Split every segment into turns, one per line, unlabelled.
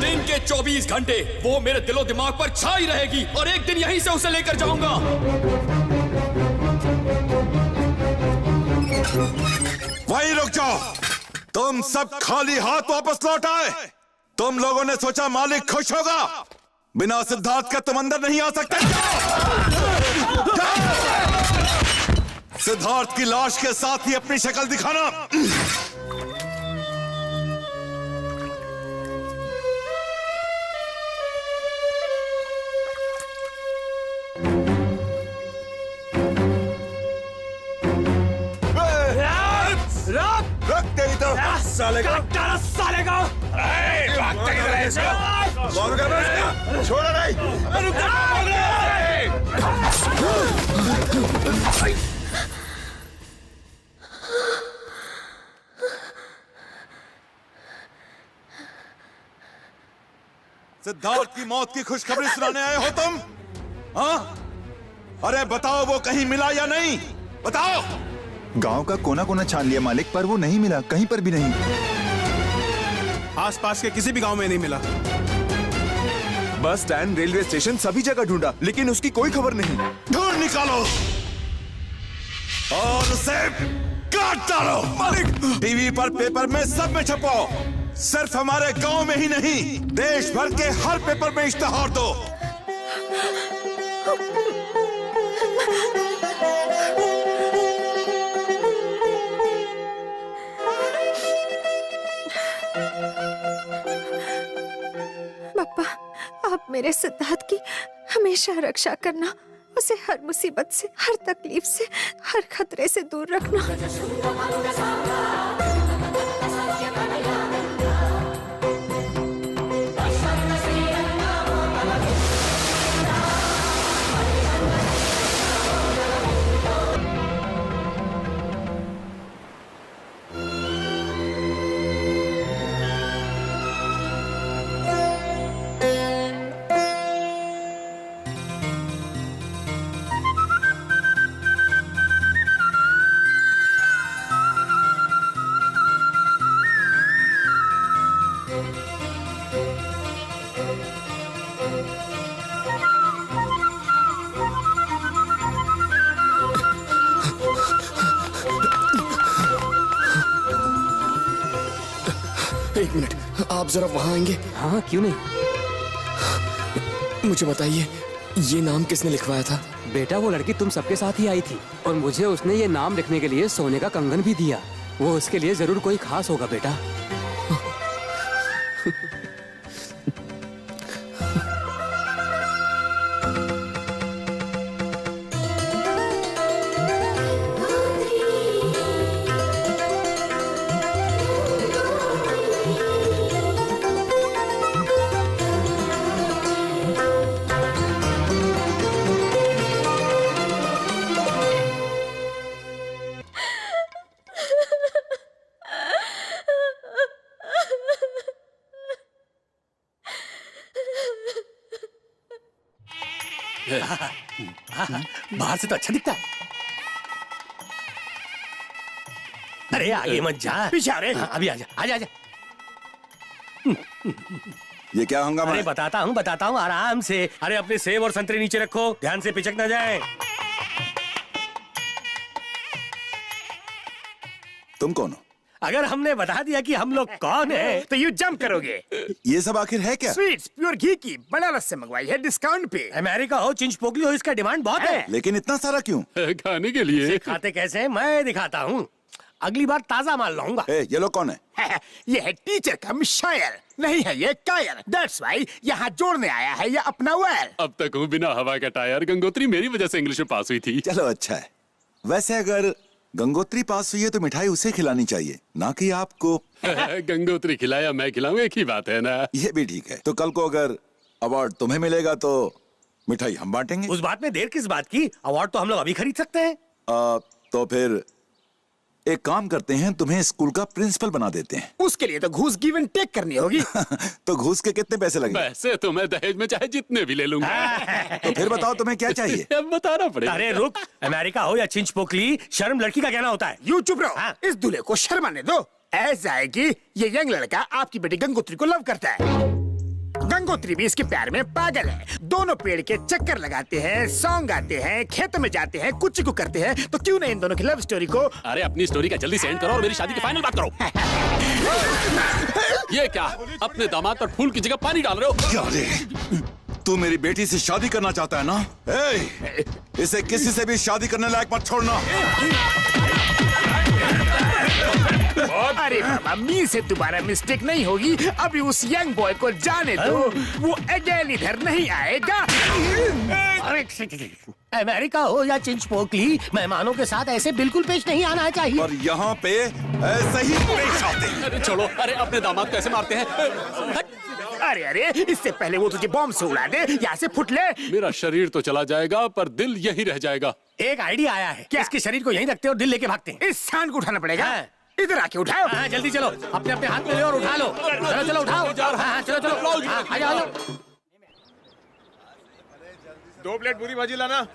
दिन के 24 घंटे वो मेरे दिलो दिमाग पर छाई रहेगी और एक दिन यहीं से उसे लेकर जाऊंगा।
वहीं रुक जाओ। तुम सब खाली हाथ वापस लौट आए। तुम लोगों ने सोचा मालिक खुश होगा। बिना सिद्धार्थ के तुम अंदर नहीं आ सकते। सिद्धार्थ की लाश के साथ ही अपनी शक्ल दिखाना। रख तेरी तो साले का
साले का
छोड़ा नहीं। सिद्धार्थ की मौत की खुशखबरी सुनाने आए हो तुम? हाँ? अरे बताओ वो कहीं मिला या नहीं? बताओ।
गांव का कोना कोना छान लिया मालिक, पर वो नहीं मिला, कहीं पर भी नहीं।
आसपास के किसी भी गांव में नहीं मिला।
बस स्टैंड, रेलवे स्टेशन, सभी जगह ढूंढा, लेकिन उसकी कोई खबर नहीं।
ढूंढ निकालो और उसे काट डालो। मालिक, टीवी पर, पेपर में, सब में छपो। सिर्फ हमारे गांव में ही नहीं, देश भर के हर पेपर में इश्तेहार दो।
पापा, आप मेरे सिद्धार्थ की हमेशा रक्षा करना। उसे हर मुसीबत से, हर तकलीफ से, हर खतरे से दूर रखना।
एक मिनट, आप जरा वहां आएंगे?
हाँ, क्यों नहीं।
मुझे बताइए, ये नाम किसने लिखवाया था?
बेटा, वो लड़की तुम सबके साथ ही आई थी और मुझे उसने ये नाम लिखने के लिए सोने का कंगन भी दिया। वो उसके लिए जरूर कोई खास होगा बेटा।
बाहर से तो अच्छा दिखता है। अरे आगे मत जा, पीछे आ रहे। अभी आजा, आजा आजा।
ये क्या हंगामा
अरे
है?
बताता हूँ आराम से। अरे अपने सेब और संतरे नीचे रखो, ध्यान से पिचक ना जाए।
तुम कौन हो?
अगर हमने बता दिया कि हम लोग कौन हैं, तो यू जंप करोगे।
ये सब आखिर है क्या?
स्वीट्स प्योर घी की बनारस से मंगवाई है, डिस्काउंट पे। अमेरिका हो, चिंचपोकली हो, इसका डिमांड बहुत है।
लेकिन इतना सारा क्यों?
खाने के लिए।
खाते कैसे हैं मैं दिखाता हूँ। अगली बार ताजा माल लाऊंगा।
ये लोग कौन है?
ये है टीचर कम शायर, नहीं है ये कायर। दैट्स व्हाई यहाँ जोड़ने आया है ये अपना वेल।
अब तक हूँ बिना हवा का टायर। गंगोत्री मेरी वजह से इंग्लिश में पास हुई थी।
चलो अच्छा है। वैसे अगर गंगोत्री पास हुई है तो मिठाई उसे खिलानी चाहिए, ना कि आपको।
गंगोत्री खिलाया मैं खिलाऊं, एक ही बात है ना।
ये भी ठीक है। तो कल को अगर अवार्ड तुम्हें मिलेगा तो मिठाई हम बांटेंगे।
उस बात में देर किस बात की, अवार्ड तो हम लोग अभी खरीद सकते हैं।
तो फिर एक काम करते हैं, तुम्हें स्कूल का प्रिंसिपल बना देते हैं।
उसके लिए तो घूस गिव एंड टेक करनी होगी।
तो घूस के कितने पैसे लगेंगे?
वैसे तो मैं दहेज में चाहे जितने भी ले लूंगा।
तो फिर बताओ तुम्हें क्या चाहिए?
अब बताना पड़ेगा।
अरे रुक, अमेरिका हो या चिंच पोकली, शर्म लड़की का कहना होता है। यू चुप रहो, इस दूल्हे को शर्माने दो। ऐसा है कि ये यंग लड़का आपकी बेटी गंगोत्री को लव करता है। गंगोत्री भी इसके प्यार में पागल है। दोनों पेड़ के चक्कर लगाते हैं, सॉन्ग गाते हैं, खेतों में जाते हैं, कुछ को करते हैं। तो क्यों नहीं इन दोनों की लव स्टोरी को।
अरे अपनी स्टोरी का जल्दी से एंड करो और मेरी शादी की फाइनल बात करो। ये क्या, अपने दामाद पर फूल की जगह पानी डाल रहे हो?
क्या रे, तू मेरी बेटी से शादी करना चाहता है ना? ए, इसे किसी से भी शादी करने लायक मत छोड़ना।
अरे बाबा, मी से दोबारा मिस्टेक नहीं होगी। अभी उस यंग बॉय को जाने दो, वो अगेन इधर नहीं आएगा। अमेरिका हो या चिंच पोकली, मेहमानों के साथ ऐसे बिल्कुल पेश नहीं आना चाहिए।
और यहाँ पे ऐसे ही पेश आते हैं।
अरे छोड़ो, अरे अपने दामाद को ऐसे मारते हैं?
अरे अरे, इससे पहले वो तुझे बॉम्ब से उड़ा दे, यहाँ से फुट ले।
मेरा शरीर तो चला जाएगा पर दिल यहीं रह जाएगा।
एक आइडिया आया है। क्या? इसके शरीर को यहीं रखते और दिल लेके भागते हैं। इस सांड को उठाना पड़ेगा। हाँ। इधर आके उठाओ। हाँ, जल्दी चलो, अपने अपने हाथ में ले और उठा लो। चलो चलो उठाओ। हाँ, चलो चलो, हाँ, आ जाओ।
2 प्लेट पूरी भाजी लाना।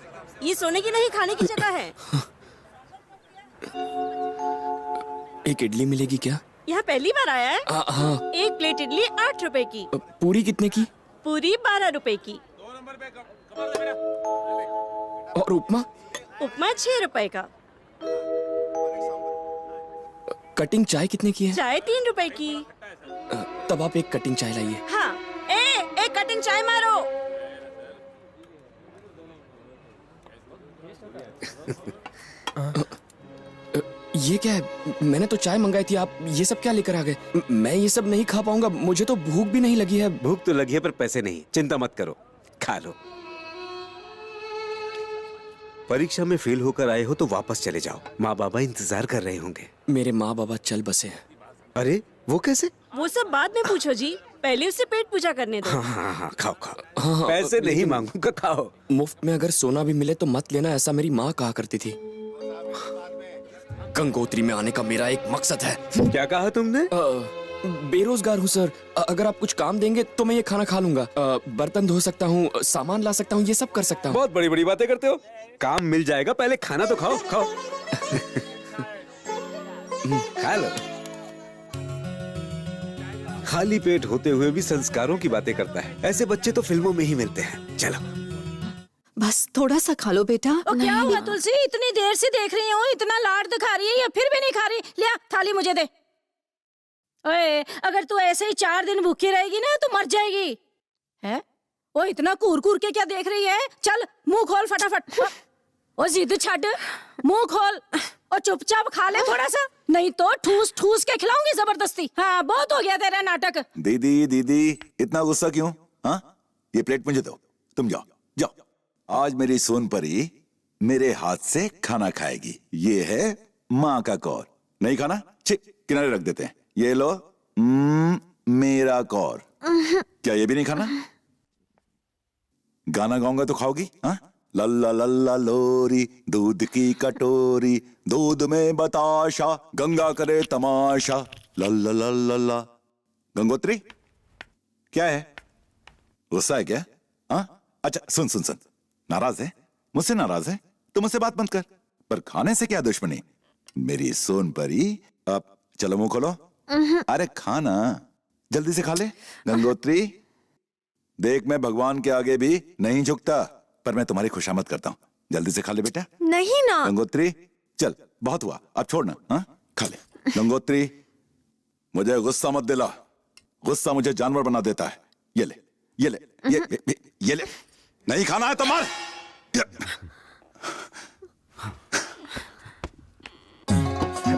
ये सोने की नहीं, खाने की जगह है।
एक इडली मिलेगी क्या?
यहाँ पहली बार आया है?
हाँ।
1 प्लेट इडली 8 रुपए की।
पूरी कितने की?
पूरी 12 रुपए की।
और उपमा?
उपमा 6 रुपए का।
कटिंग चाय कितने की है?
चाय 3 रुपए की।
तब आप एक कटिंग चाय लाइए।
हाँ, एक कटिंग चाय मारो।
ये क्या है? मैंने तो चाय मंगाई थी, आप ये सब क्या लेकर आ गए? मैं ये सब नहीं खा पाऊंगा, मुझे तो भूख भी नहीं लगी है।
भूख तो लगी है पर पैसे नहीं। चिंता मत करो, खा लो। परीक्षा में फेल होकर आए हो तो वापस चले जाओ, माँ बाबा इंतजार कर रहे होंगे।
मेरे माँ बाबा चल बसे हैं।
अरे वो कैसे?
वो सब बाद में पूछो जी, पहले उसे पेट पूजा करने दो।
हाँ, खाओ खाओ। हाँ, पैसे नहीं मांगूंगा, खाओ।
मुफ्त में अगर सोना भी मिले तो मत लेना, ऐसा मेरी माँ कहा करती थी। गंगोत्री में आने का मेरा एक मकसद है।
क्या कहा तुमने?
बेरोजगार हूँ सर, अगर आप कुछ काम देंगे तो मैं ये खाना खा लूंगा। बर्तन धो सकता हूँ, सामान ला सकता हूँ, ये सब कर सकता हूँ।
बहुत बड़ी बड़ी बातें करते हो। काम मिल जाएगा, पहले खाना तो खाओ। खाओ। खा लो। खाली पेट होते हुए भी संस्कारों की बातें करता है। ऐसे बच्चे तो फिल्मों में ही मिलते हैं। चलो
बस थोड़ा सा खा लो बेटा।
क्या हुआ तुलसी, इतनी देर से देख रही हूँ, इतना लाड दिखा रही है या फिर भी नहीं खा रही? लिया थाली मुझे दे। ओए, अगर तू ऐसे ही 4 दिन भूखी रहेगी ना तो मर जाएगी। है? वो इतना कूर कूर के क्या देख रही है? चल मुंह खोल फटाफट। ओ जिद छाड़, मुंह खोल और चुपचाप खा ले थोड़ा सा, नहीं तो ठूस ठूस के खिलाऊंगी जबरदस्ती। हाँ, बहुत हो गया तेरा नाटक।
दीदी दीदी, इतना गुस्सा क्यों? हाँ, ये प्लेट मुझे दो, तुम जाओ जाओ। आज मेरी सोनपरी मेरे हाथ से खाना खाएगी। ये है माँ का कौर। नहीं खाना? ठीक, किनारे रख देते हैं। ये लो मेरा कौर। क्या ये भी नहीं खाना? गाना गाऊंगा तो खाओगी? हाँ, लल्ला लल्ला लोरी, दूध की कटोरी, दूध में बताशा, गंगा करे तमाशा, लल्ला लल्ला ला। गंगोत्री, क्या है? गुस्सा है क्या? हाँ, अच्छा सुन सुन सुन, नाराज है? मुझसे नाराज है तो मुझसे बात मत कर, पर खाने से क्या दुश्मनी? मेरी सोनपरी, अब चलो मुंह खोलो। अरे खाना जल्दी से खा ले। गंगोत्री देख, मैं भगवान के आगे भी नहीं झुकता, पर मैं तुम्हारी खुशामद करता हूँ। जल्दी से खा ले बेटा।
नहीं ना
गंगोत्री, चल बहुत हुआ, अब छोड़ना। हाँ, खा ले। गंगोत्री, मुझे गुस्सा मत दिला, गुस्सा मुझे जानवर बना देता है। ये ले, ये ले, ये ले। नहीं खाना है तो मार।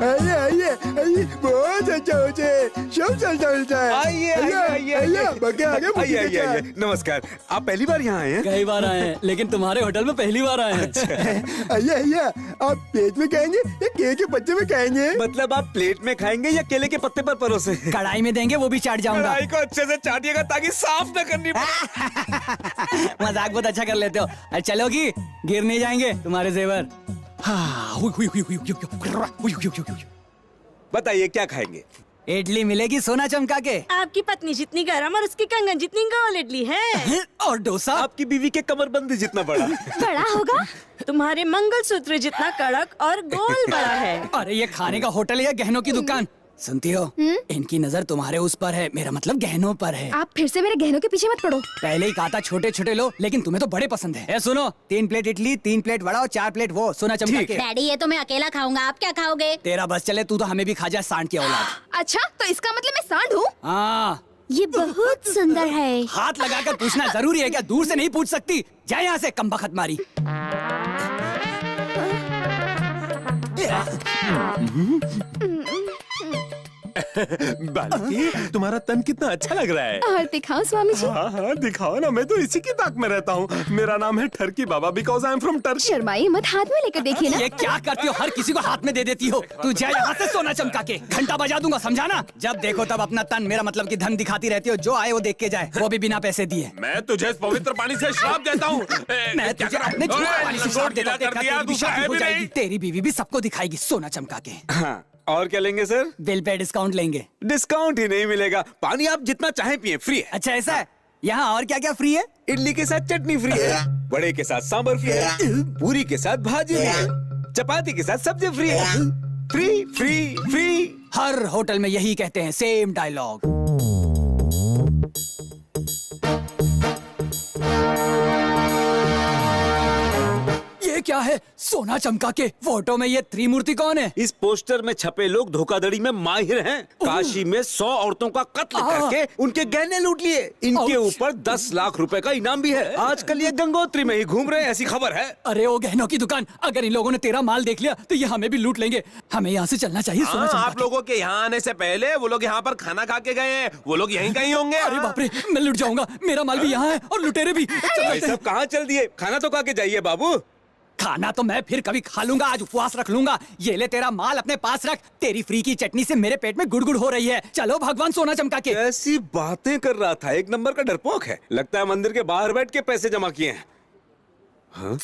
आइए आइए आइए, बहुत अच्छा होता है, सब चलता मिलता है।
आइए आइए आइए
आइए, बगे आगे
आइए
मुझे
आइए
चाय।
आइए। नमस्कार, आप पहली बार यहाँ आए हैं?
कई बार आए हैं, लेकिन तुम्हारे होटल में पहली बार आए हैं।
आइए आइए, आप पेट में खाएंगे या केले के पत्ते में खाएंगे?
मतलब आप प्लेट में खाएंगे या केले के पत्ते पर परोसे?
कढ़ाई में देंगे वो भी चाट जाऊंगा।
कढ़ाई को अच्छे से चाटिएगा ताकि साफ न करनी पड़े।
मजाक बहुत अच्छा कर लेते हो। अरे चलोगी, गिर नहीं जाएंगे तुम्हारे जेवर।
बताइए क्या खाएंगे?
इडली मिलेगी सोना चमका के।
आपकी पत्नी जितनी गर्म और उसकी कंगन जितनी गोल इडली है।
और डोसा
आपकी बीवी के कमरबंद जितना बड़ा।
बड़ा होगा? तुम्हारे मंगलसूत्र जितना कड़क और गोल बड़ा है।
अरे ये खाने का होटल या गहनों की दुकान? सुनती हो, इनकी नजर तुम्हारे उस पर है, मेरा मतलब गहनों पर है।
आप फिर से मेरे गहनों के पीछे मत पड़ो।
पहले ही कहा था छोटे छोटे लो, लेकिन तुम्हें तो बड़े पसंद है। सुनो, 3 प्लेट इडली, 3 प्लेट वड़ा और 4 प्लेट वो सोना चमका के।
डैडी ये तो मैं अकेला खाऊंगा, आप क्या खाओगे?
तेरा बस चले, तू तो हमें भी खा जाए सांड की औलाद।
अच्छा, तो इसका मतलब मैं सांड हूँ?
हाँ,
ये बहुत सुंदर है।
हाथ लगाकर पूछना जरूरी है क्या? दूर से नहीं पूछ सकती? जाए यहाँ से, कमबख्त मारी।
बालकी, तुम्हारा तन कितना अच्छा लग रहा है।
और दिखाओ स्वामी जी।
हाँ हाँ दिखाओ ना, मैं तो इसी की ताक में रहता हूँ। मेरा नाम है ठरकी बाबा, because I am from Turkey.
शर्माइए मत, हाथ में लेकर देखिए ना।
ये क्या करती हो? हर किसी को हाथ में दे देती हो। तू जा यहाँ से सोना चमका के, घंटा बजा दूंगा, समझा ना? जब देखो तब अपना तन, मेरा मतलब कि धन दिखाती रहती हो। जो आए वो देख के जाए, वो भी बिना पैसे दिए।
मैं तुझे इस पवित्र पानी से श्राप देता हूँ।
मैं तुझे अपने झूठे वाली से श्राप देता हूँ। देखा, तेरी भी शादी हो जाएगी, तेरी बीवी भी सबको दिखाएगी सोना चमका के।
हाँ, और क्या लेंगे सर?
बिल पे डिस्काउंट लेंगे।
डिस्काउंट ही नहीं मिलेगा, पानी आप जितना चाहे पिए, फ्री है।
अच्छा ऐसा है? यहाँ और क्या क्या फ्री है?
इडली के साथ चटनी फ्री है, वड़े के साथ सांभर फ्री है, पूरी के साथ भाजी फ्री है, चपाती के साथ सब्जी फ्री है। Free free free.
हर होटल में यही कहते हैं, सेम डायलॉग। ये क्या है? सोना चमका के फोटो में ये त्रिमूर्ति कौन है?
इस पोस्टर में छपे लोग धोखाधड़ी में माहिर हैं। काशी में 100 औरतों का कत्ल करके उनके गहने लूट लिए। इनके ऊपर 10 लाख रुपए का इनाम भी है। आजकल ये गंगोत्री में ही घूम रहे हैं, ऐसी खबर है।
अरे ओ गहनों की दुकान, अगर इन लोगों ने तेरा माल देख लिया तो ये हमें भी लूट लेंगे। हमें यहाँ से चलना चाहिए। सोना चमका
आप लोगों के यहाँ आने से पहले वो लोग यहाँ पर खाना खा के गए हैं। वो लोग यहीं कहीं होंगे।
अरे बाप रे, मैं लुट जाऊंगा। मेरा माल भी यहाँ है और लुटेरे भी।
भाई सब कहाँ चल दिए? खाना तो खा के जाइए बाबू।
खाना तो मैं फिर कभी खा लूंगा, आज उपवास रख लूंगा। ये ले तेरा माल अपने पास रख। तेरी फ्री की चटनी से मेरे पेट में गुड़गुड़ हो रही है। चलो भगवान सोना चमका के।
ऐसी बातें कर रहा था, एक नंबर का डरपोक है। लगता है मंदिर के बाहर बैठ के पैसे जमा किए हैं। हाँ?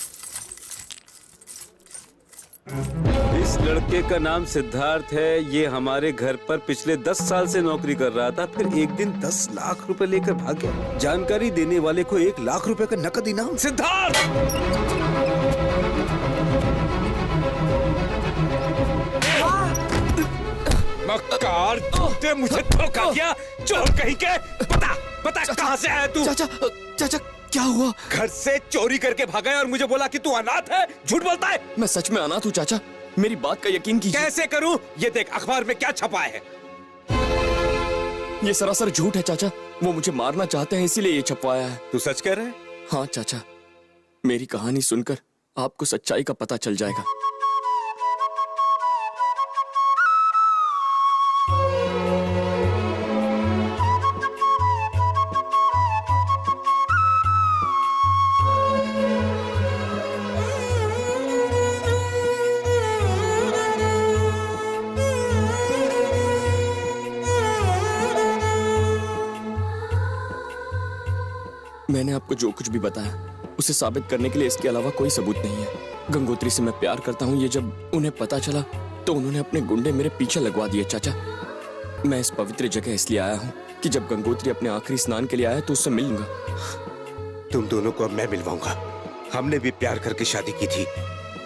इस लड़के का नाम सिद्धार्थ है। ये हमारे घर पर पिछले 10 साल से नौकरी कर रहा था, फिर एक दिन 10 लाख रुपए लेकर भाग गया। जानकारी देने वाले को 1 लाख रुपए का नकद इनाम। सिद्धार्थ! मक्कार, तूने मुझे धोखा दिया, चोर कहीं के। बता कहाँ से आया तू?
चाचा क्या हुआ?
घर से चोरी करके भागा है और मुझे बोला कि तू अनाथ है। झूठ बोलता है।
मैं सच में अनाथ हूँ चाचा, मेरी बात का यकीन कीजिए।
कैसे करूं? ये देख अखबार में क्या छपा है।
ये सरासर झूठ है चाचा। वो मुझे मारना चाहते हैं, इसीलिए ये छपवाया है।
तू सच कह रहा है?
हाँ चाचा, मेरी कहानी सुनकर आपको सच्चाई का पता चल जाएगा। मैंने आपको जो कुछ भी बताया उसे साबित करने के लिए इसके अलावा कोई सबूत नहीं है। गंगोत्री से मैं प्यार करता हूँ, ये जब उन्हें पता चला तो उन्होंने अपने गुंडे मेरे पीछे लगवा दिए। चाचा, मैं इस पवित्र जगह इसलिए आया हूँ कि जब गंगोत्री अपने आखिरी स्नान के लिए आया तो उससे मिलूंगा।
तुम दोनों को अब मैं मिलवाऊंगा। हमने भी प्यार करके शादी की थी।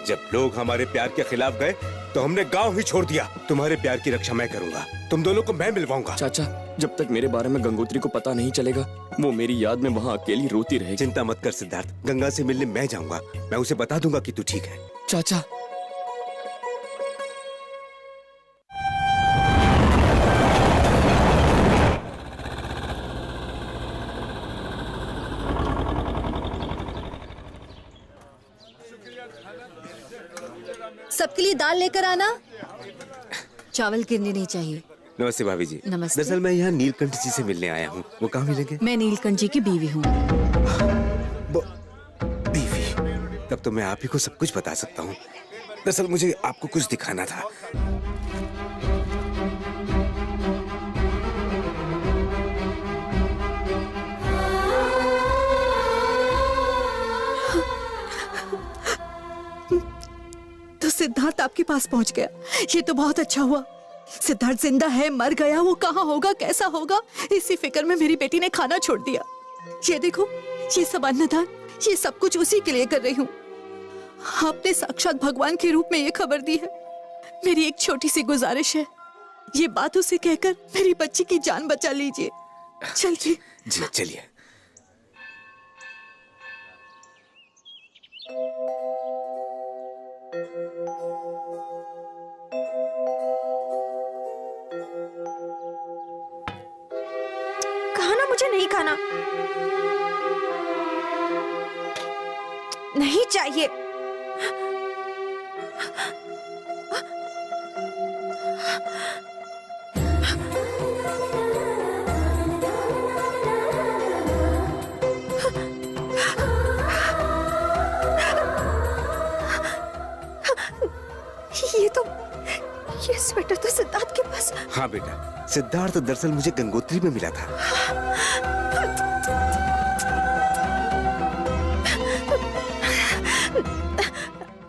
जब लोग हमारे प्यार के खिलाफ गए तो हमने गांव ही छोड़ दिया। तुम्हारे प्यार की रक्षा मैं करूंगा। तुम दोनों को मैं मिलवाऊंगा।
चाचा, जब तक मेरे बारे में गंगोत्री को पता नहीं चलेगा वो मेरी याद में वहाँ अकेली रोती रहेगी।
चिंता मत कर सिद्धार्थ, गंगा से मिलने मैं जाऊंगा। मैं उसे बता दूंगा कि तू ठीक है।
चाचा,
सबके लिए दाल लेकर आना।
चावल गिरने नहीं चाहिए।
नमस्ते भाभी जी।
नमस्ते।
दरअसल मैं यहाँ नीलकंठ जी से मिलने आया हूँ, वो कहाँ मिलेंगे?
मैं नीलकंठ जी की बीवी हूँ।
बीवी? तब तो मैं आप ही को सब कुछ बता सकता हूँ। दरअसल मुझे आपको कुछ दिखाना था।
तो सिद्धार्थ आपके पास पहुंच गया, ये तो बहुत अच्छा हुआ। सिद्धार्थ जिंदा है, मर गया, वो कहाँ होगा, कैसा होगा, इसी फिक्र में मेरी बेटी ने खाना छोड़ दिया। ये देखो, ये सब अन्नदान, ये सब कुछ उसी के लिए कर रही हूँ। आपने साक्षात भगवान के रूप में ये खबर दी है। मेरी एक छोटी सी गुजारिश है, ये बात उसे कहकर मेरी बच्ची की जान बचा लीजिए। चलिए।
जी चलिए।
कहा ना मुझे नहीं खाना। नहीं चाहिए। ये स्वेटर तो सिद्धार्थ के पास।
हाँ बेटा, सिद्धार्थ दरअसल मुझे गंगोत्री में मिला था।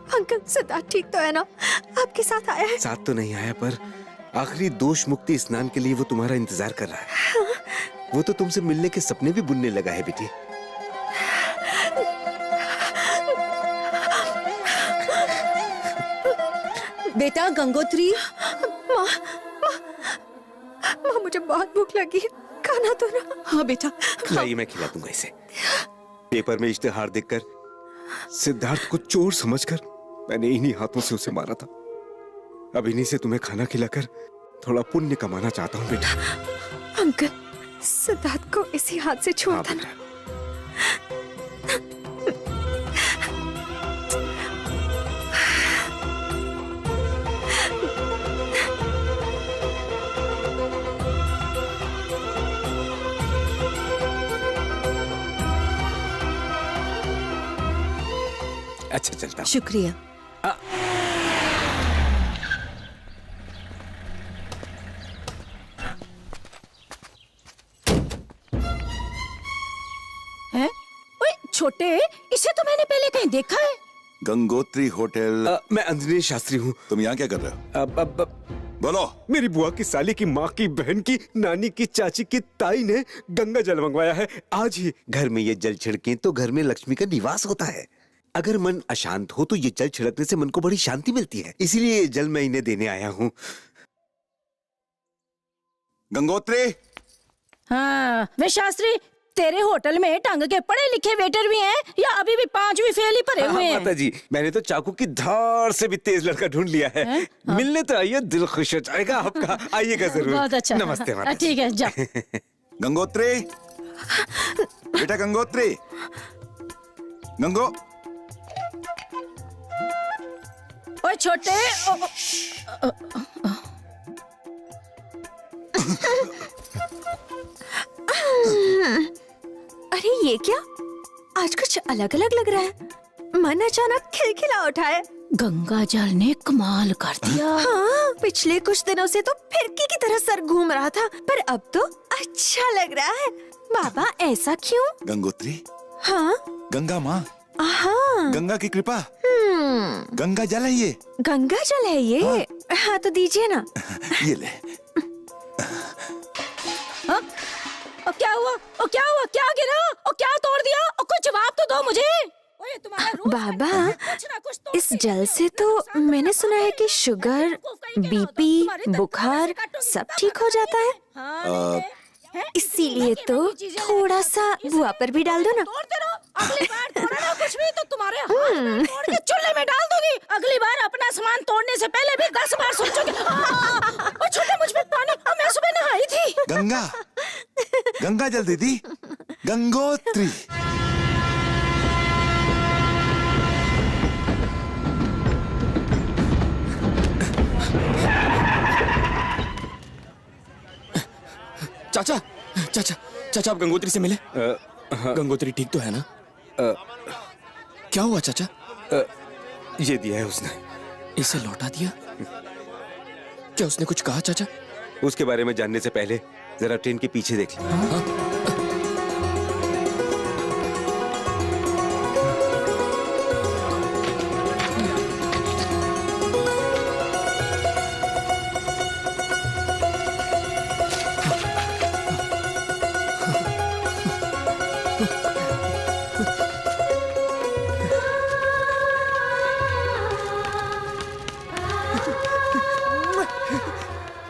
अंकल, सिद्धार्थ ठीक तो है ना? आपके साथ आया है?
साथ तो नहीं आया, पर आखिरी दोष मुक्ति स्नान के लिए वो तुम्हारा इंतजार कर रहा है। वो तो तुमसे मिलने के सपने भी बुनने लगा है बेटी।
बेटा गंगोत्री।
माँ, मुझे बहुत भूख लगी है, खाना तो ना।
हाँ बेटा,
लाइए मैं खिला दूंगा इसे। पेपर में इश्तेहार देखकर सिद्धार्थ को चोर समझकर मैंने इन्हीं हाथों से उसे मारा था। अब इन्हीं से तुम्हें खाना खिलाकर थोड़ा पुण्य कमाना चाहता हूँ बेटा।
अंकल, सिद्धार्थ को इसी हाथ से छोड़ देना।
अच्छा चलता हूँ।
शुक्रिया।
हैं? ओए छोटे, इसे तो मैंने पहले कहीं देखा है।
गंगोत्री होटल।
मैं अंजनी शास्त्री हूँ।
तुम यहाँ क्या कर रहे हो? बोलो।
मेरी बुआ की साली की माँ की बहन की नानी की चाची की ताई ने गंगा जल मंगवाया है। आज ही घर में ये जल छिड़के तो घर में लक्ष्मी का निवास होता है। अगर मन अशांत हो तो ये जल छिड़कने से मन को बड़ी शांति मिलती है, इसीलिए ये जल मैं इन्हें देने आया हूँ।
गंगोत्री।
हाँ, वे शास्त्री, तेरे होटल में ढंग के पढ़े लिखे वेटर भी हैं या अभी भी 5वीं फेल ही भरे हुए हैं?
माता जी, मैंने तो चाकू की धार से भी तेज लड़का ढूंढ लिया है। हाँ? मिलने तो आइए, दिल खुश हो जाएगा आपका। आइएगा जरूर।
बहुत अच्छा।
नमस्ते माता जी।
ठीक है, जा।
गंगोत्री, बेटा गंगोत्री। गंगो।
ओए छोटे।
अरे ये क्या? आज कुछ अलग अलग लग रहा है। मन अचानक खिलखिला उठा है।
गंगा जल ने कमाल कर दिया।
हाँ, पिछले कुछ दिनों से तो फिरकी की तरह सर घूम रहा था, पर अब तो अच्छा लग रहा है। बाबा ऐसा क्यों?
गंगोत्री।
हाँ?
गंगा माँ।
हाँ।
गंगा की कृपा। गंगा जल है ये।
गंगा जल है ये? हाँ तो दीजिए ना।
ये ले।
हाँ? और क्या हुआ? और क्या हुआ? क्या गिरा? और क्या तोड़ दिया? और कुछ जवाब तो दो मुझे। ओए तुम्हारा रोज
बाबा,
कुछ ना कुछ तो
इस जल से तो मैंने सुना है कि शुगर, बीपी, बुखार सब ठीक हो जाता है। इसीलिए तो थोड़ा सा बुआ पर भी डाल दो ना।
तोड़ते रहो, अगली बार तोड़ना कुछ भी तो तुम्हारे हाथ में तोड़ के चूल्हे में डाल दूंगी। अगली बार अपना सामान तोड़ने से पहले भी 10 बार सोचोगे। और छोटे, मुझ पे पानी, मैं सुबह नहाई थी।
गंगा, गंगा जल दीदी। गंगोत्री।
चाचा चाचा चाचा आप गंगोत्री से मिले? गंगोत्री ठीक तो है ना? क्या हुआ चाचा?
ये दिया है उसने।
इसे लौटा दिया? क्या उसने कुछ कहा चाचा?
उसके बारे में जानने से पहले जरा ट्रेन के पीछे देख ले।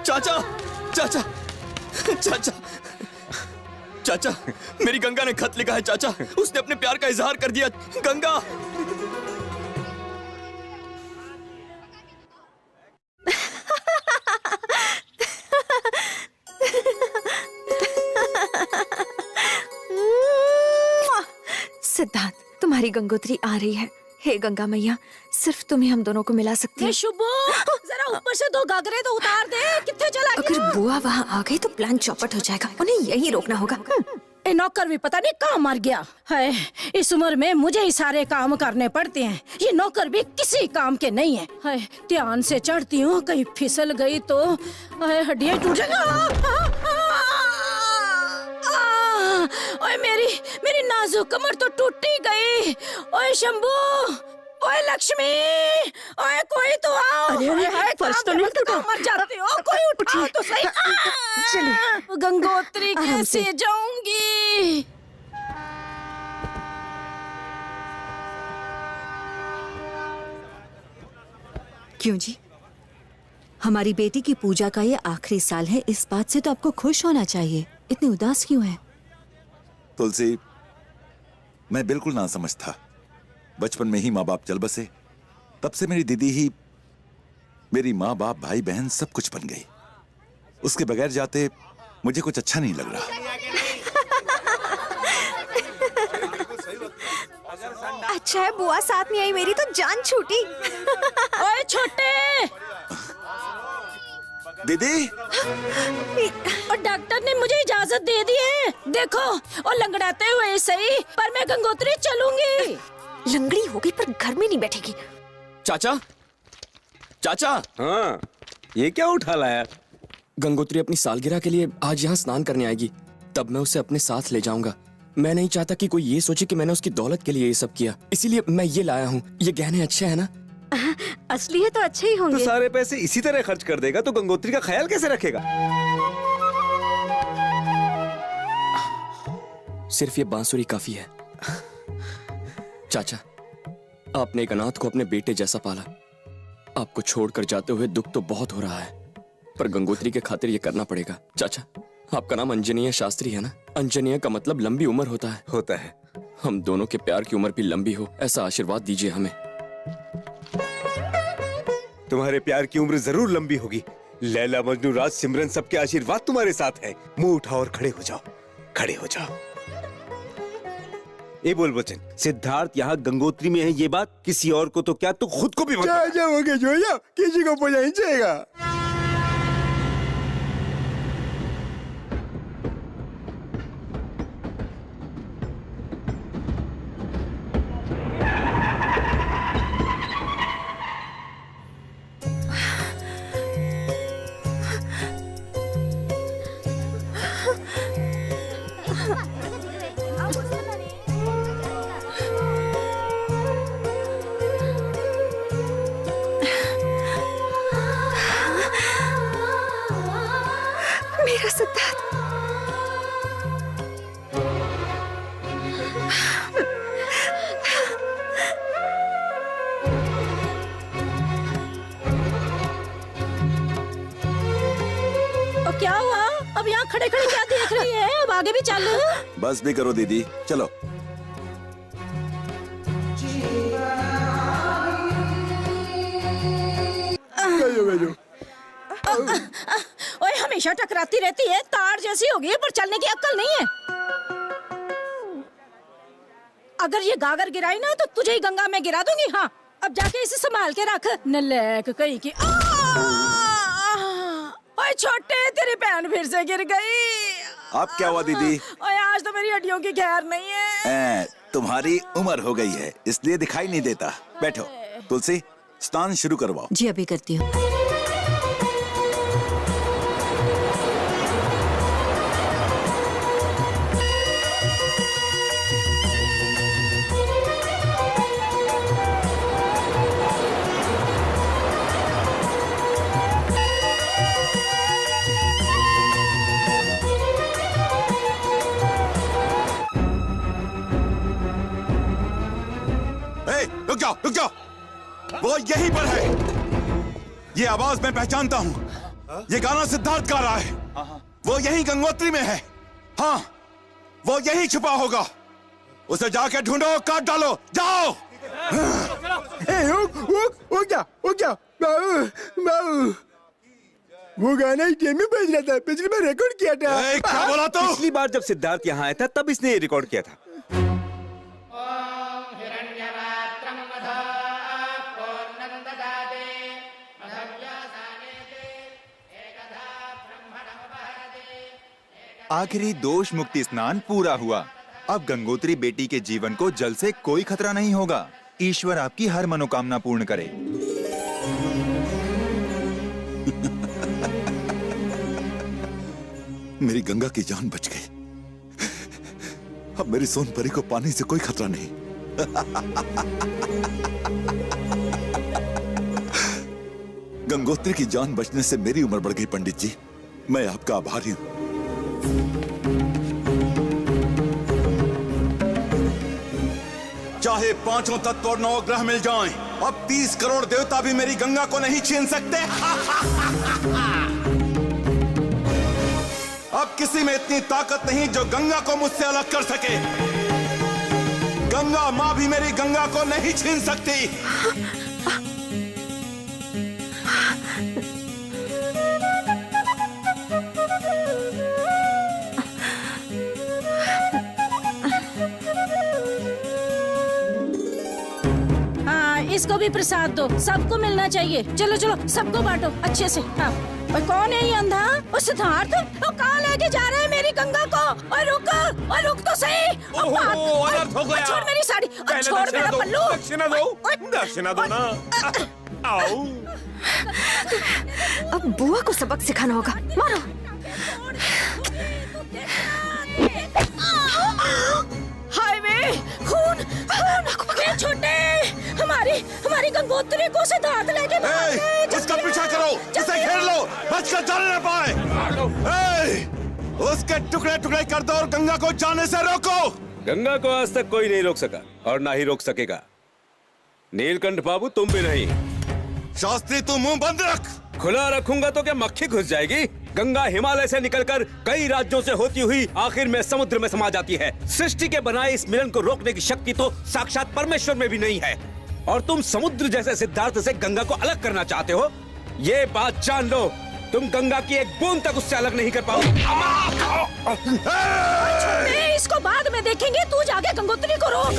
चाचा चाचा चाचा चाचा मेरी गंगा ने खत लिखा है चाचा। उसने अपने प्यार का इजहार कर दिया। गंगा
सिद्धार्थ, तुम्हारी गंगोत्री आ रही है। हे गंगा मैया, सिर्फ तुम ही हम दोनों को मिला सकती है।
शुभो, जरा ऊपर से 2 गागरे तो उतार दे। कितने चला गया?
अगर बुआ वहाँ आ गई तो प्लान चौपट हो जाएगा। उन्हें यही रोकना होगा।
ए नौकर भी पता नहीं कहाँ मर गया है। इस उम्र में मुझे ही सारे काम करने पड़ते हैं। ये नौकर भी किसी काम के नहीं है। ध्यान से चढ़ती हूँ, कहीं फिसल गई तो हड्डियाँ टूट जाएंगी। ओए मेरी नाजुक कमर तो टूट ही गई। ओए शंभू, ओए लक्ष्मी, ओए कोई तो आओ।
अरे फर्श तो नहीं टूटा।
मर जाती हो, कोई उठाओ तो सही।
चलिए
गंगोत्री कैसे जाऊंगी?
क्यों जी? हमारी बेटी की पूजा का ये आखिरी साल है, इस बात से तो आपको खुश होना चाहिए। इतनी उदास क्यों है?
तुलसी, मैं बिल्कुल ना समझ था। बचपन में ही माँ बाप चल बसे, तब से मेरी दीदी ही मेरी माँ बाप भाई बहन सब कुछ बन गई। उसके बगैर जाते मुझे कुछ अच्छा नहीं लग रहा।
अच्छा है बुआ साथ में आई, मेरी तो जान छूटी।
ओए छोटे,
दीदी,
और डॉक्टर ने मुझे इजाजत दे दी है। देखो, और लंगड़ाते हुए सही, पर मैं गंगोत्री चलूंगी।
लंगड़ी हो गई पर घर में नहीं बैठेगी।
चाचा चाचा।
हाँ, ये क्या उठा लाया?
गंगोत्री अपनी सालगिरह के लिए आज यहाँ स्नान करने आएगी, तब मैं उसे अपने साथ ले जाऊंगा। मैं नहीं चाहता कि कोई ये सोचे कि मैंने उसकी दौलत के लिए ये सब किया, इसीलिए मैं ये लाया हूँ। ये गहने अच्छे हैं ना?
असली है तो अच्छे ही होंगे।
तो सारे पैसे इसी तरह खर्च कर देगा तो गंगोत्री का ख्याल कैसे रखेगा?
सिर्फ ये बांसुरी काफी है। चाचा, आपने एक अनाथ को अपने बेटे जैसा पाला। आपको छोड़कर जाते हुए दुख तो बहुत हो रहा है, पर गंगोत्री के खातिर ये करना पड़ेगा। चाचा, आपका नाम अंजनीय शास्त्री है ना? अंजनीय का मतलब लंबी उम्र होता है।
होता है।
हम दोनों के प्यार की उम्र भी लंबी हो, ऐसा आशीर्वाद दीजिए हमें।
तुम्हारे प्यार की उम्र जरूर लंबी होगी। लैला, मजनू, राज, सिमरन, सबके आशीर्वाद तुम्हारे साथ है। मुंह उठाओ और खड़े हो जाओ, खड़े हो जाओ। ये बोल बच्चन, सिद्धार्थ यहाँ गंगोत्री में है, ये बात किसी और को तो क्या, तो खुद को भी मत बता।
जाओगे जो या किसी को पता नहीं चलेगा।
मेरा सिद्धार्थ।
और क्या हुआ? अब यहाँ खड़े खड़े क्या देख रही है? अब आगे भी चल।
बस भी करो दीदी, चलो।
ओए, हमेशा टकराती रहती है, तार जैसी हो गई है, पर चलने की अक्ल नहीं है। अगर ये गागर गिराई ना तो तुझे ही गंगा में गिरा दूंगी। हाँ, अब जाके इसे संभाल के रख। नलायक कहीं की। ओए छोटे, तेरी बहन फिर से गिर गई।
अब क्या हुआ दीदी?
ओए आज तो मेरी हड्डियों की खैर नहीं है।
तुम्हारी उम्र हो गई है इसलिए दिखाई नहीं देता। बैठो। तुलसी स्नान शुरू करवाओ।
जी अभी करती हूँ।
रुक जाओ रुक जाओ। वो यहीं पर है। ये आवाज मैं पहचानता हूँ। ये गाना सिद्धार्थ गा रहा है। वो यहीं गंगोत्री में है। हाँ वो यहीं छुपा होगा। उसे जाके ढूंढो, काट डालो, जाओ।
उग जा बाबू। वो गाना ही टीम में बज रहा था। पिछली बार रिकॉर्ड किया था।
क्या बोला तो?
पिछली बार जब सिद्धार्थ यहाँ आया था तब इसने ये रिकॉर्ड किया था।
आखिरी दोष मुक्ति स्नान पूरा हुआ। अब गंगोत्री बेटी के जीवन को जल से कोई खतरा नहीं होगा। ईश्वर आपकी हर मनोकामना पूर्ण करे।
मेरी गंगा की जान बच गई। अब मेरी सोनपरी को पानी से कोई खतरा नहीं। गंगोत्री की जान बचने से मेरी उम्र बढ़ गई पंडित जी। मैं आपका आभारी हूं। चाहे पांचों तत्व और 9 ग्रह मिल जाएं, अब 30 करोड़ देवता भी मेरी गंगा को नहीं छीन सकते। अब किसी में इतनी ताकत नहीं जो गंगा को मुझसे अलग कर सके। गंगा मां भी मेरी गंगा को नहीं छीन सकती।
इसको भी प्रसाद दो, सबको मिलना चाहिए। चलो चलो सबको बांटो अच्छे से। हाँ और कौन है ये अंधा? वो सिद्धार्थ। वो कहाँ लेके जा रहा है मेरी गंगा को? और रुक तो सही। छोड़ मेरी साड़ी, छोड़ मेरा पल्लू।
दक्षिणा दो ना। आओ।
अब बुआ को सबक सिखाना होगा। मारो।
हाय वे खून ये छोटे हमारी गंगोत्री को सिद्धार्थ लेके
उसका पीछा करो, उसे घेर लो, बचकर जाने न पाए। उसके टुकड़े टुकड़े कर दो और गंगा को जाने से रोको।
गंगा को आज तक कोई नहीं रोक सका और ना ही रोक सकेगा। नीलकंठ बाबू तुम भी नहीं।
शास्त्री तू मुंह बंद रख।
खुला रखूंगा तो क्या मक्खी घुस जाएगी? गंगा हिमालय से निकलकर कई राज्यों से होती हुई आखिर में समुद्र में समा जाती है। सृष्टि के बनाए इस मिलन को रोकने की शक्ति तो साक्षात परमेश्वर में भी नहीं है। और तुम समुद्र जैसे सिद्धार्थ से गंगा को अलग करना चाहते हो। ये बात जान लो, तुम गंगा की एक बूंद तक उससे अलग नहीं कर पाओगे।
इसको बाद में देखेंगे, तू जाके गंगोत्री को रोक।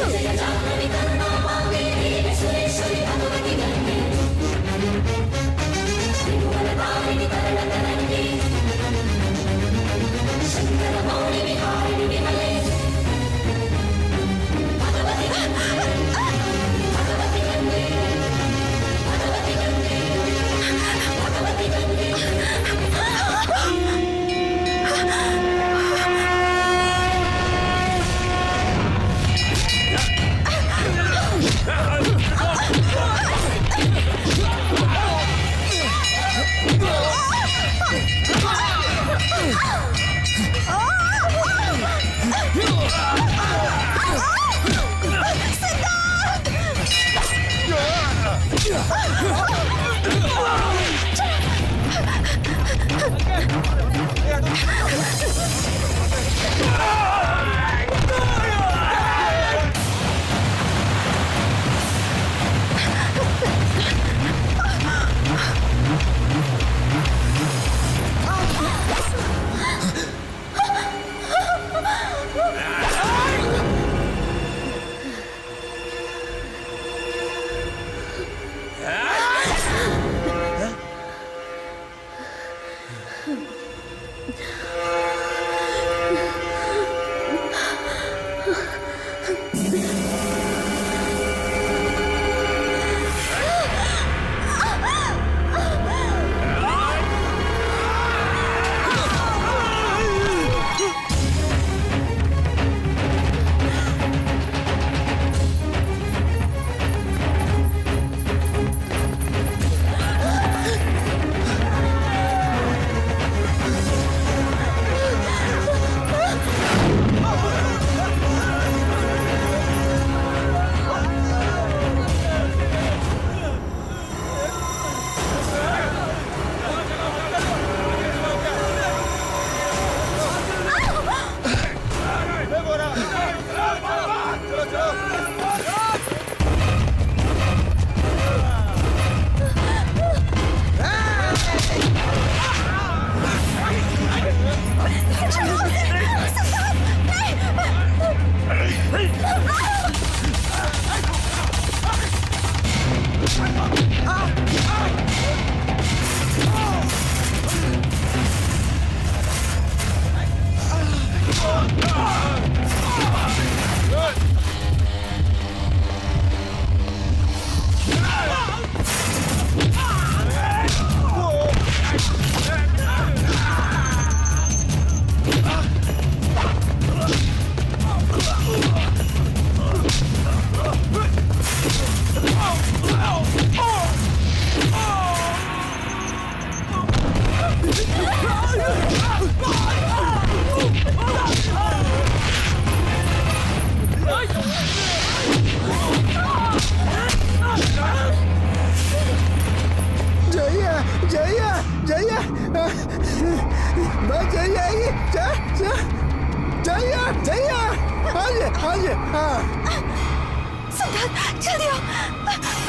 सिद्धार्थ जल्दी आओ,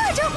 आ जाओ।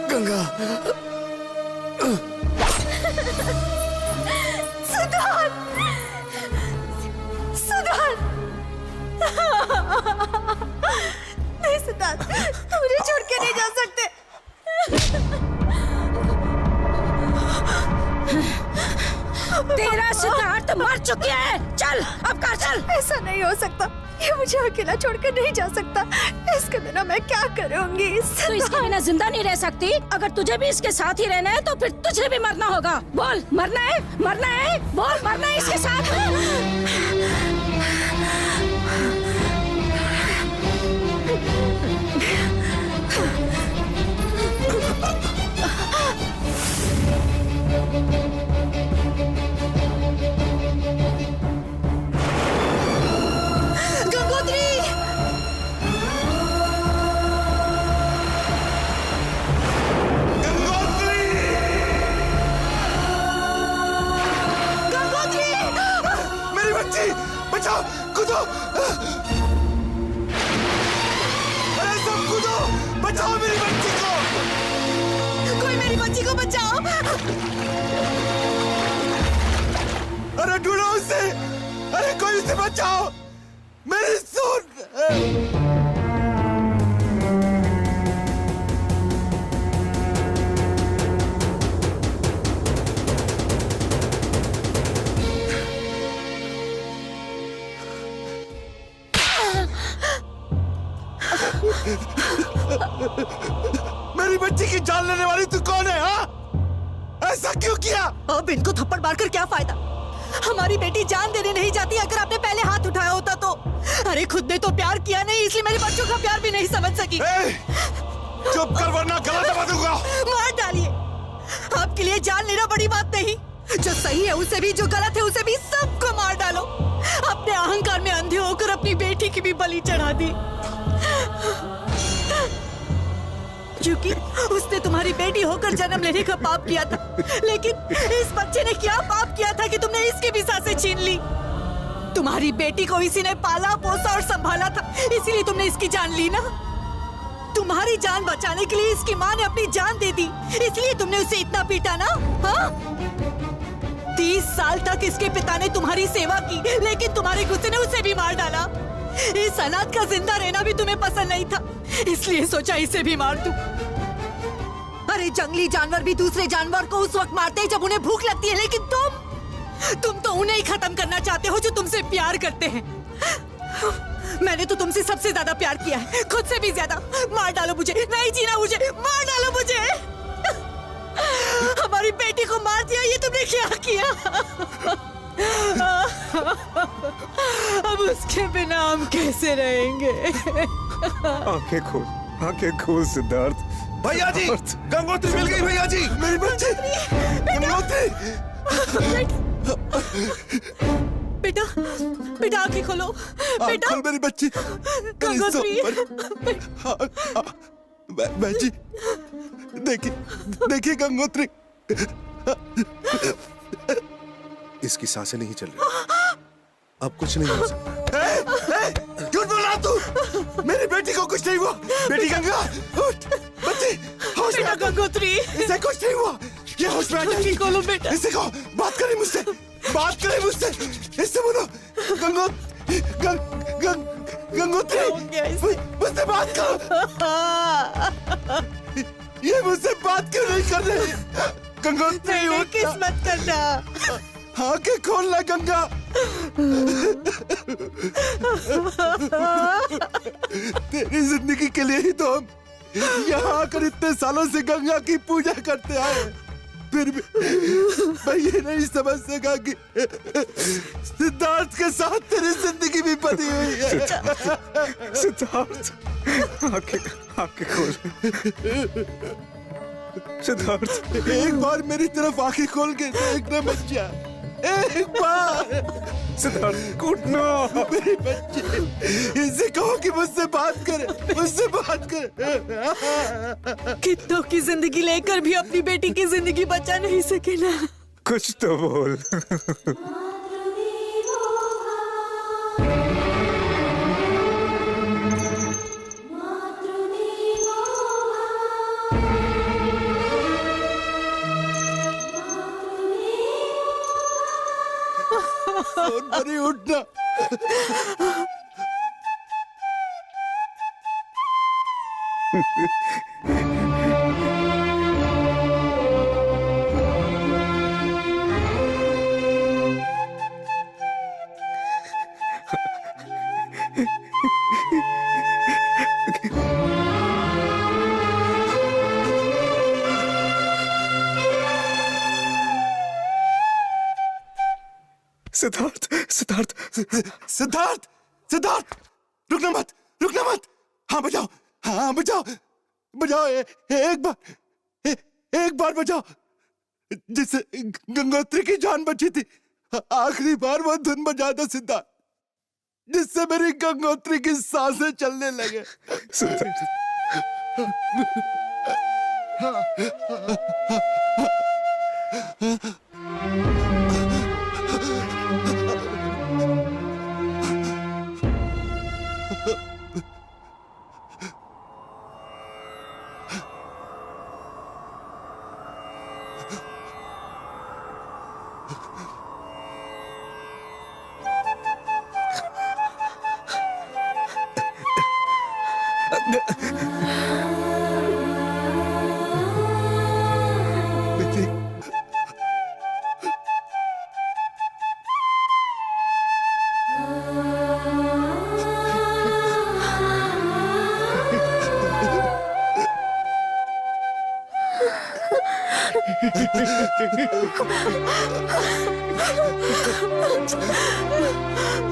गंगा,
नहीं सिद्धार्थ, तुम मुझे छोड़ के नहीं जा सकते।
तेरा सिद्धार्थ मर चुके हैं। चल अब कर चल।
ऐसा नहीं हो सकता, ये मुझे अकेला छोड़कर नहीं जा सकता। इसके बिना मैं क्या करूंगी?
तू इसके बिना जिंदा नहीं रह सकती। अगर तुझे भी इसके साथ ही रहना है तो फिर तुझे भी मरना होगा। बोल, मरना है? मरना है? बोल, मरना है इसके साथ।
बचाओ, कूदो! अरे सब कूदो! बचाओ मेरी बच्ची को!
कोई मेरी बच्ची को बचाओ!
अरे ढूंढो उसे! अरे कोई उसे बचाओ! मेरी सुन! मेरी बच्ची की जान लेने वाली तू कौन है? हाँ, ऐसा क्यों किया?
अब इनको थप्पड़ मारकर क्या फायदा? हमारी बेटी जान देने नहीं जाती। अगर आपने पहले हाथ उठाया होता तो। अरे खुद ने तो प्यार किया नहीं, इसलिए मेरे बच्चों का प्यार भी नहीं समझ सकी।
चुप कर वरना गला दबा दूंगा।
मार डालिए। आपके लिए जान लेना बड़ी बात नहीं। जो सही है उसे भी, जो गलत है उसे भी, सबको मार डालो। अपने अहंकार में अंधे होकर अपनी बेटी की भी बलि चढ़ा दी, क्योंकि उसने तुम्हारी बेटी होकर जन्म लेने का पाप किया था। लेकिन इस बच्चे ने क्या पाप किया था कि तुमने इसकी भी सांसें छीन ली? तुम्हारी बेटी को इसी ने पाला पोसा और संभाला था, इसीलिए तुमने इसकी जान ली ना। तुम्हारी जान बचाने के लिए इसकी माँ ने अपनी जान दे दी, इसलिए तुमने उसे इतना पीटा ना। हाँ? 30 साल तक इसके पिता ने तुम्हारी सेवा की, लेकिन तुम्हारे गुस्से ने उसे भी मार डाला। इस अनाथ का जिंदा रहना भी तुम्हें पसंद नहीं था, इसलिए सोचा इसे भी मार दूं। अरे जंगली जानवर भी दूसरे जानवर को उस वक्त मारते हैं जब उन्हें भूख लगती है, लेकिन तुम तो उन्हें ही खत्म करना चाहते हो जो तुमसे प्यार करते हैं। मैंने तो तुमसे सबसे ज्यादा प्यार किया है, खुद से भी ज्यादा। मार डालो मुझे, नहीं जीना मुझे, मार डालो मुझे। हमारी बेटी को मार दिया, ये तुमने क्या किया? अब उसके बिना हम कैसे रहेंगे?
आंखें खोल सिद्धार्थ।
भैया जी, गंगोत्री मिल गई भैया जी, मेरी बच्ची गंगोत्री।
बेटा बेटा आंखें खोलो बेटा।
खोल मेरी बच्ची।
गंगोत्री।
बच्ची देखिए गंगोत्री।
इसकी सांसें नहीं चल रही, अब कुछ नहीं हो सकता।
झूठ बोल रहा तू। मेरी बेटी को कुछ नहीं हुआ। बेटी गंगा उठ, बच्ची होश में आ।
गंगोत्री,
इसे कुछ नहीं हुआ, ये होश में आ जाएगी।
खोलो बेटा।
इसे कहो बात करे मुझसे, बात करे मुझसे। इससे बोलो गंगोत्री मुझसे बात करो। ये मुझसे बात क्यों नहीं कर रही? गंगोत्री
किस मत करना।
आंखें खोलना गंगा। तेरी जिंदगी के लिए ही तो हम यहाँ आकर इतने सालों से गंगा की पूजा करते आए। फिर भी मैं ये नहीं समझ सका कि सिद्धार्थ के साथ तेरी जिंदगी भी बनी हुई है।
सिद्धार्थ, आंखें खोल सिद्धार्थ।
एक बार मेरी तरफ आंखें खोल के देखना बच्चा, एक बार।
सिद्धार्थ कूटना।
मेरी बच्ची, इसे कहो कि मुझसे बात करे, मुझसे बात करे।
कितनों की जिंदगी लेकर भी अपनी बेटी की जिंदगी बचा नहीं सके ना।
कुछ तो बोल।
सोनपरी उठना।
सिद्धार्थ, सिद्धार्थ,
सिद्धार्थ, सिद्धार्थ, रुकना मत, रुकना मत। हाँ बजाओ, हाँ बजाओ, बजाओ एक बार बजाओ, जिससे गंगोत्री की जान बची थी। आखिरी बार वो धुन बजा दो सिद्धार्थ, जिससे मेरी गंगोत्री की सांसें चलने लगे।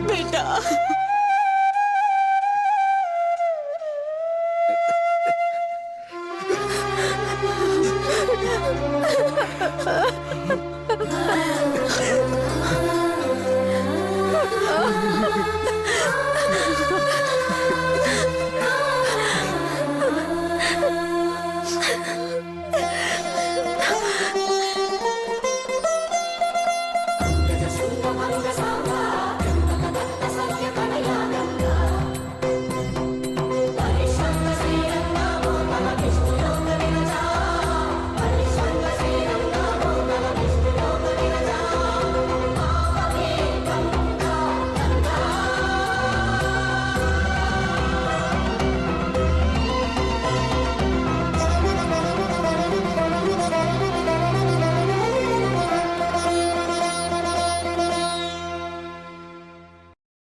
बेटा